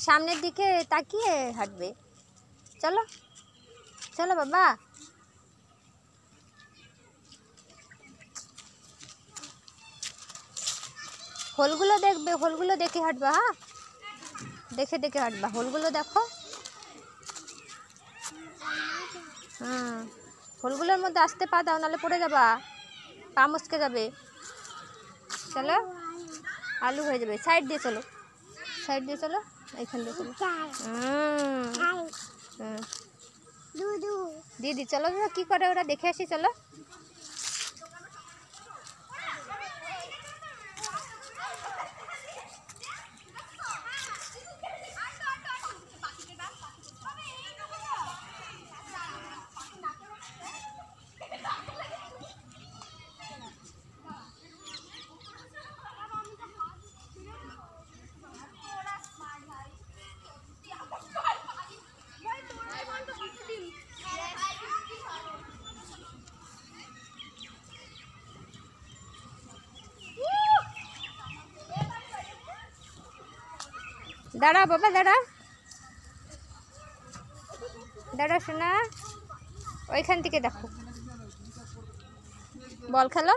সামনের দিকে তাকিয়ে হাঁটবে। চলো চলো বাবা। হোলগুলো দেখবে, হোলগুলো দেখে হাঁটবা। হ্যাঁ, দেখে দেখে হাঁটবা, হোলগুলো দেখো। হোলগুলোর মধ্যে আসতে পা দাও, নাহলে পড়ে যাবা, পা মুচকে যাবে। চলো, আলু হয়ে যাবে। সাইড দিয়ে চলো, সাইড দিয়ে চলো, এইখান দিয়ে চলো। দিদি চলো, কি করে ওরা দেখে আসি। চলো, দাঁড়া বাবা, দাঁড়া দাঁড়া শোনা। ওইখান থেকে দেখো, বল খেলো।